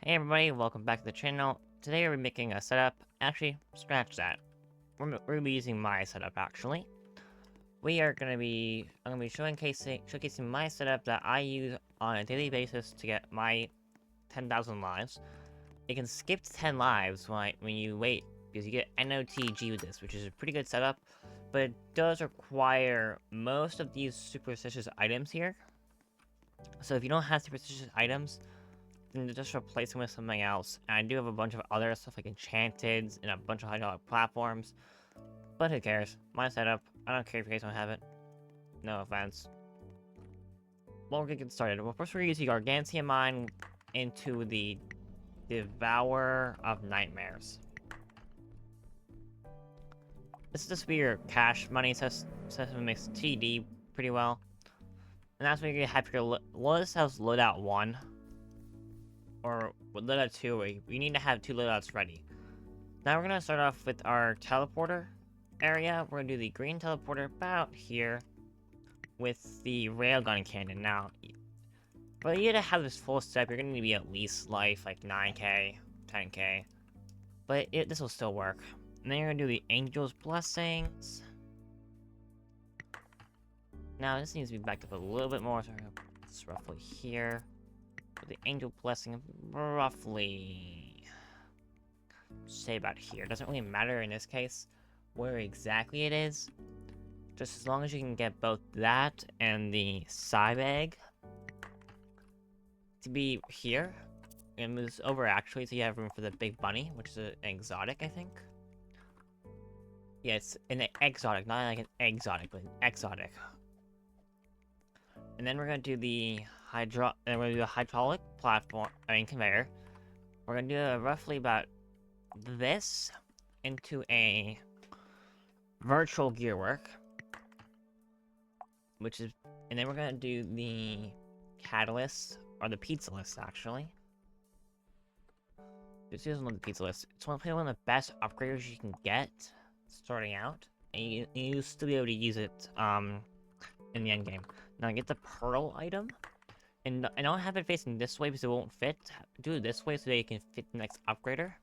Hey everybody, welcome back to the channel. Today we're making a setup. Actually, scratch that. We're gonna be using my setup actually. I'm gonna be showcasing my setup that I use on a daily basis to get my 10,000 lives. It can skip to 10 lives when you wait because you get NOTG with this, which is a pretty good setup, but it does require most of these superstitious items here. So if you don't have superstitious items, then just replace them with something else. And I do have a bunch of other stuff like Enchanted and a bunch of hydraulic platforms. But who cares? My setup. I don't care if you guys don't have it. No offense. Well, we're gonna get started. Well, first we're using Gargantia Mine into the Devourer of Nightmares. This is just where your cash money system makes TD pretty well. And that's where you have your Lotus House loadout 1. Or loadout 2, where you need to have 2 loadouts ready. Now we're gonna start off with our teleporter area. We're gonna do the green teleporter about here with the railgun cannon. Now, for you to have this full step, you're gonna need to be at least life, like 9k, 10k. But this will still work. And then you're gonna do the Angel's Blessings. Now this needs to be backed up a little bit more, so I'm gonna put this roughly here. With the Angel Blessing roughly, say about here. Doesn't really matter in this case where exactly it is, just as long as you can get both that and the side egg to be here. And move this over actually, so you have room for the big bunny, which is an exotic, I think. Yeah, it's an exotic, not like an exotic, but an exotic. And then we're gonna do the hydraulic platform, conveyor. We're gonna do roughly about this into a virtual gearwork, which is, and then we're gonna do the catalyst, or the pizza list actually. This isn't the pizza list. It's one of the best upgraders you can get starting out, and you'll still be able to use it in the end game. Now get the pearl item, and I don't have it facing this way because it won't fit. Do it this way so that you can fit the next upgrader.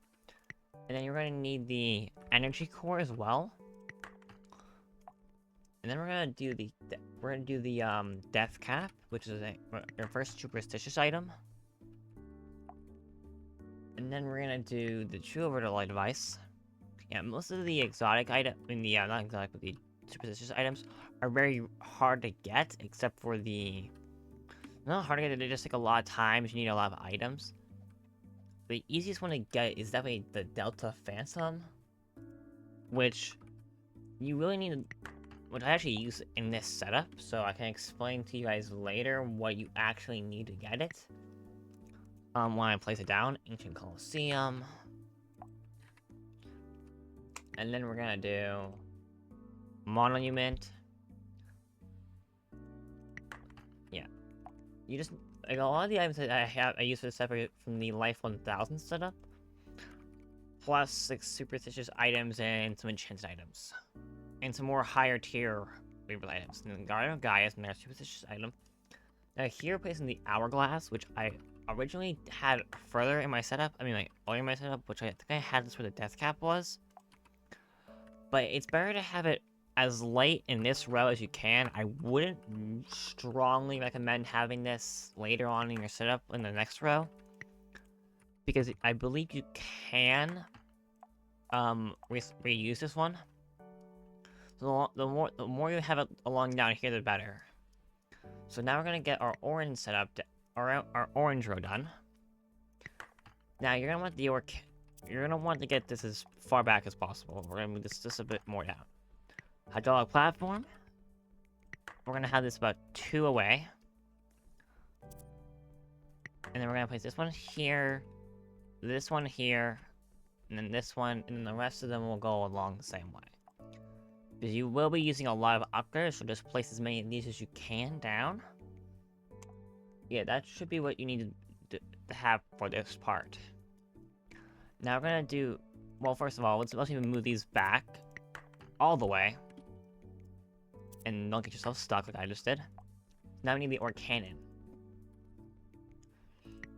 And then you're gonna need the energy core as well. And then we're gonna do the death cap, which is your first superstitious item. And then we're gonna do the true overlay device. Yeah, most of the exotic item, not exotic, but the superstitious items are very hard to get, except for the not hard to get. They just take a lot of time. You need a lot of items. The easiest one to get is definitely the Delta Phantom, which you really need, which I actually use in this setup, so I can explain to you guys later what you actually need to get it. When I place it down, Ancient Colosseum. And then we're gonna do Monument. Yeah. You just, like, a lot of the items that I use for the separate from the Life 1000 setup. Plus, like, superstitious items and some enchanted items. And some more higher tier favorite items. And the Guardian of Gaia is another superstitious item. Now here, placing the Hourglass, which I originally had further in my setup. I mean, like, earlier in my setup, which I think I had this where the death cap was. But it's better to have it as late in this row as you can. I wouldn't strongly recommend having this later on in your setup in the next row, because I believe you can reuse this one. So the more you have it along down here, the better. So now we're gonna get our orange setup, our orange row done. Now you're gonna want to get this as far back as possible. We're gonna move this just a bit more down. Hydraulic platform. We're gonna have this about 2 away. And then we're gonna place this one here, this one here, and then this one, and then the rest of them will go along the same way. Because you will be using a lot of upgrades, so just place as many of these as you can down. Yeah, that should be what you need to have for this part. Now we're gonna do, well, first of all, let's even move these back all the way. And don't get yourself stuck like I just did. Now we need the ore cannon.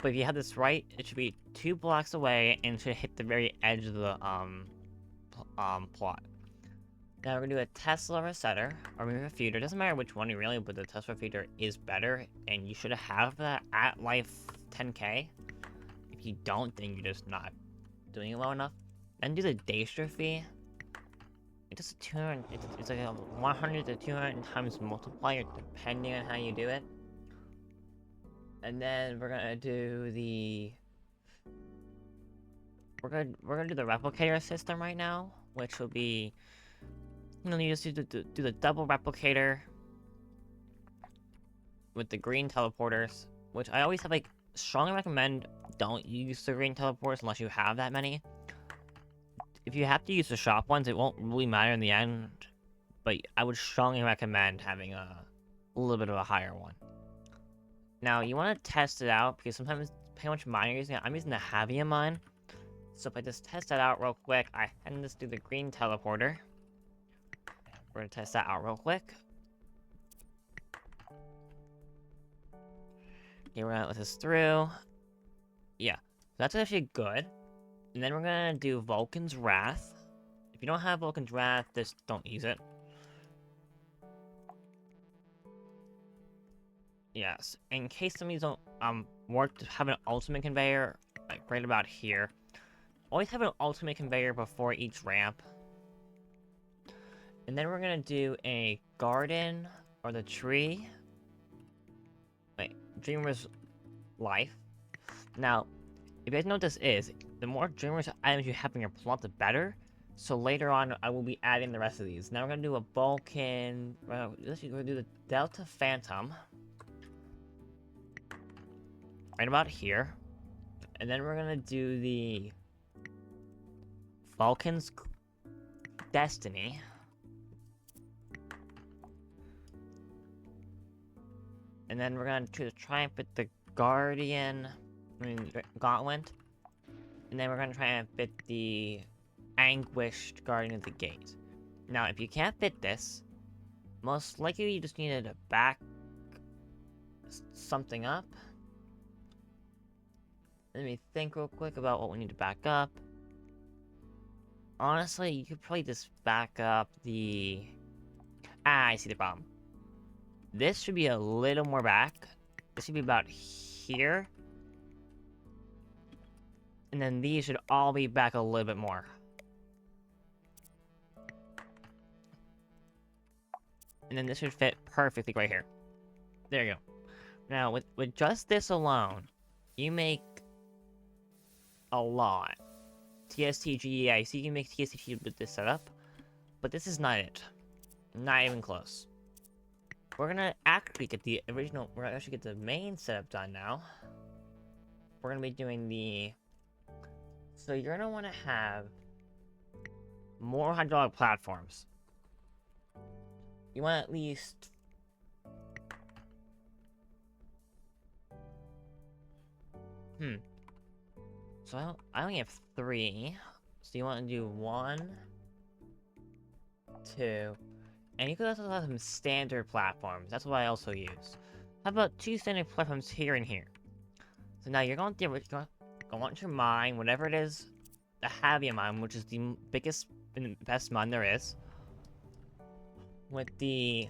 But if you have this right, it should be 2 blocks away and should hit the very edge of the plot. Now we're gonna do a Tesla resetter, or maybe a feeder. Doesn't matter which one you really, but the Tesla feeder is better, and you should have that at life 10k. If you don't, then you're just not doing it well enough. Then do the dystrophy. It's just a 200. It's like a 100 to 200 times multiplier, depending on how you do it. And then we're gonna do the. We're gonna do the replicator system right now, which will be. You just do the double replicator with the green teleporters, which I always have, like, strongly recommend don't use the green teleporters unless you have that many. If you have to use the shop ones, it won't really matter in the end, but I would strongly recommend having a little bit of a higher one. Now, you want to test it out, because sometimes, depending on which mine you're using, I'm using the Havia mine. So if I just test that out real quick, I can just do the green teleporter. We're gonna test that out real quick. Okay, we're gonna let this through. Yeah, that's actually good. And then we're gonna do Vulcan's Wrath. If you don't have Vulcan's Wrath, just don't use it. Yes, in case some of these don't work, to have an ultimate conveyor, like right about here. Always have an ultimate conveyor before each ramp. And then we're gonna do a garden, or the tree. Wait, Dreamer's Life. Now, if you guys know what this is, the more Dreamer's items you have in your plot, the better. So later on, I will be adding the rest of these. Now we're gonna do a Vulcan. We're gonna do the Delta Phantom. Right about here. And then we're gonna do the Vulcan's Destiny. And then we're gonna try and fit the Gauntlet. And then we're gonna try and fit the Anguished Guardian of the Gate. Now, if you can't fit this, most likely you just needed to back something up. Let me think real quick about what we need to back up. Honestly, you could probably just back up the... I see the problem. This should be a little more back. This should be about here. And then these should all be back a little bit more. And then this should fit perfectly right here. There you go. Now, with just this alone, you make a lot. TSTG, yeah, so you can make TSTG with this setup. But this is not it. Not even close. We're gonna actually get the original, we're gonna actually get the main setup done now. We're gonna be doing the... So you're gonna wanna have more hydraulic platforms. You want at least... So I only have 3. So you want to do 1, 2, and you could also have some standard platforms. That's what I also use. How about 2 standard platforms here and here? So now you're going to go onto your mine, whatever it is, the Havia mine, which is the biggest and best mine there is, with the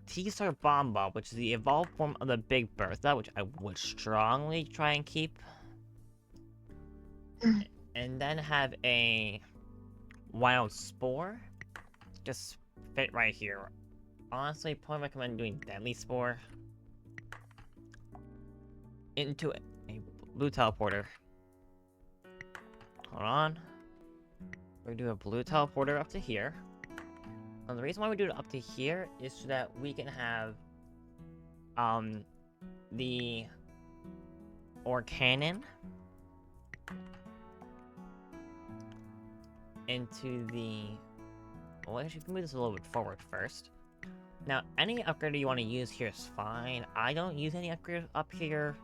T-Star Bomba, which is the evolved form of the Big Bertha, which I would strongly try and keep. And then have a Wild Spore. Just fit right here. Honestly, probably recommend doing Deadly Spore. Into a blue teleporter. Hold on. We're gonna do a blue teleporter up to here. And the reason why we do it up to here is so that we can have the ore cannon into the... Well, actually, we can move this a little bit forward first. Now, any upgrade you want to use here is fine. I don't use any upgrade up here,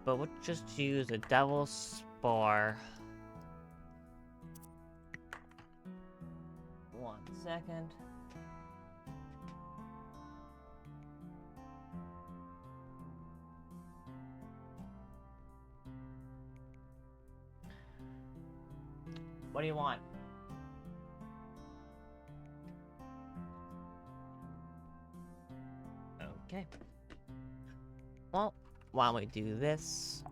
but we'll just use a Devil's Spore. 1 second. What do you want? Okay. Well, while we do this,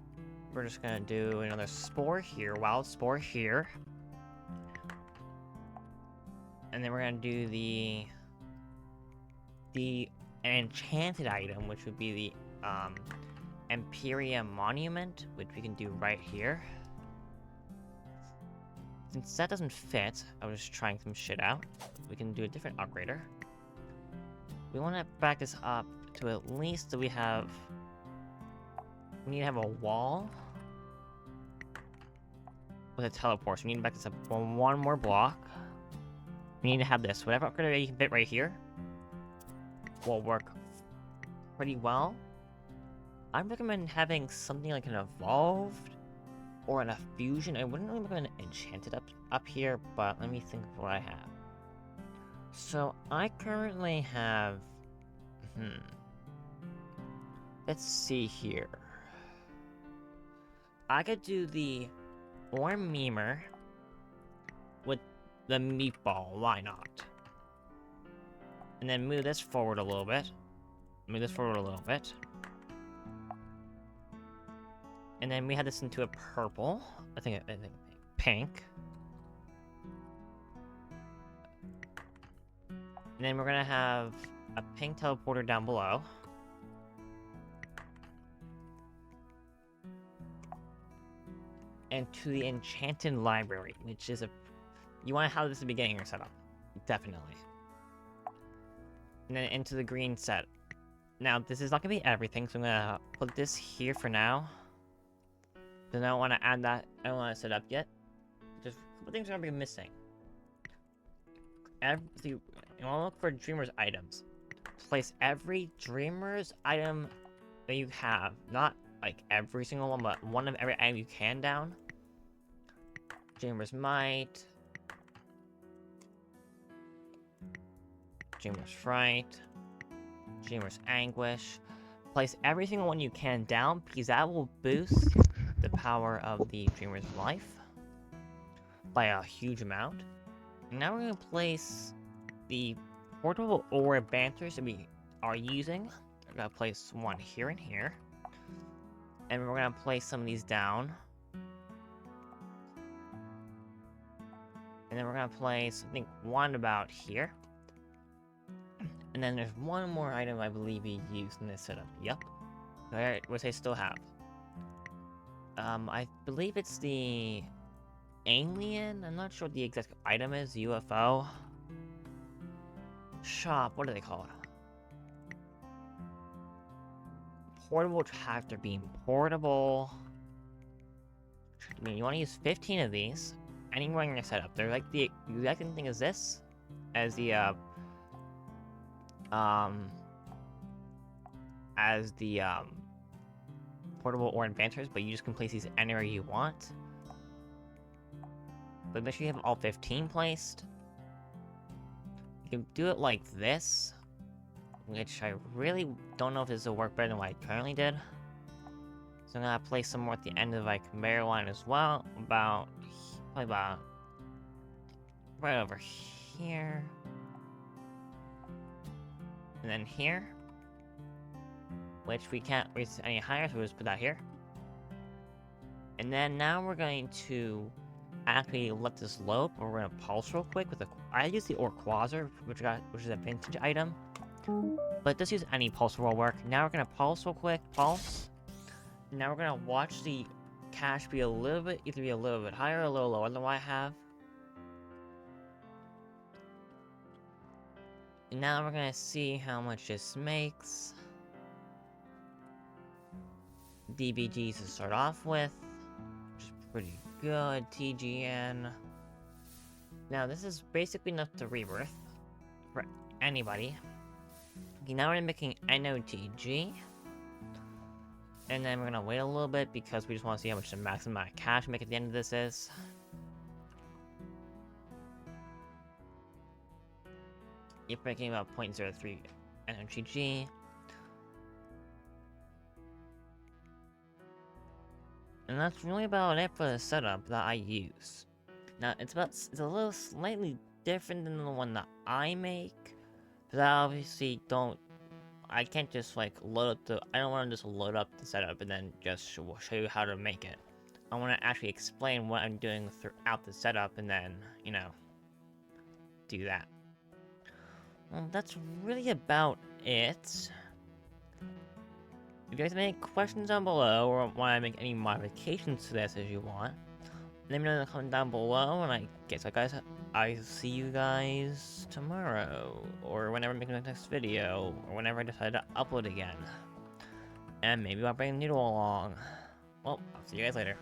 we're just gonna do another spore here, wild spore here. And then we're gonna do the enchanted item, which would be the Imperium Monument, which we can do right here. Since that doesn't fit, I was just trying some shit out. We can do a different upgrader. We want to back this up to at least that we need to have a wall with a teleport. So we need to back this up one more block. We need to have this. Whatever upgrader you can fit right here will work pretty well. I'd recommend having something like an evolved or an fusion. I wouldn't really recommend enchanted up here, but let me think of what I have. So I currently have let's see here. I could do the Ormemer with the meatball, why not? And then move this forward a little bit. Move this forward a little bit. And then we had this into a purple. I think pink. And then we're gonna have a pink teleporter down below. And to the Enchanted Library, which is you want to have this at the beginning of your setup. Definitely. And then into the green set. Now, this is not going to be everything, so I'm going to put this here for now. Then I don't want to add that. I don't want to set up yet. Just a couple things are going to be missing. You want to look for Dreamer's items. Place every Dreamer's item that you have. Not like every single one, but one of every item you can down. Dreamer's Might. Dreamer's Fright. Dreamer's Anguish. Place every single one you can down, because that will boost the power of the Dreamer's Life by a huge amount. And now we're going to place the portable orb banters that we are using. We're going to place one here and here. And we're going to place some of these down. And then we're going to place, I think, one about here. And then there's one more item I believe we used in this setup. Yep. Alright, which I still have. I believe it's the alien? I'm not sure what the exact item is. UFO? Shop, what do they call it? Portable tractor beam. Portable... I mean, you want to use 15 of these. Anywhere in your setup. They're like the exact same thing as this. As the, portable or advancers, but you just can place these anywhere you want. But make sure you have all 15 placed. You can do it like this, which I really don't know if this will work better than what I currently did. So I'm gonna place some more at the end of my conveyor line as well, probably about right over here. And then here. Which we can't reach any higher, so we'll just put that here. And then now we're going to actually let this load, but we're gonna pulse real quick with I use the Orquazer, which is a vintage item. But just use any pulse will work. Now we're gonna pulse real quick, pulse. Now we're gonna watch the cache be either be a little bit higher or a little lower than what I have. And now we're gonna see how much this makes. DBGs to start off with, which is pretty good. TGN. Now this is basically enough to rebirth for anybody. Okay, now we're making NOTG. And then we're gonna wait a little bit because we just want to see how much the maximum amount of cash make at the end of this is. You're making about 0.03 NOTG. And that's really about it for the setup that I use. Now, it's a little slightly different than the one that I make. Because I obviously I can't just like load up I don't want to just load up the setup and then just show you how to make it. I want to actually explain what I'm doing throughout the setup and then, you know, do that. Well, that's really about it. If you guys have any questions down below, or want to make any modifications to this if you want, let me know in the comment down below, and I guess I see you guys tomorrow, or whenever I make the next video, or whenever I decide to upload again. And maybe I'll bring Noodle along. Well, I'll see you guys later.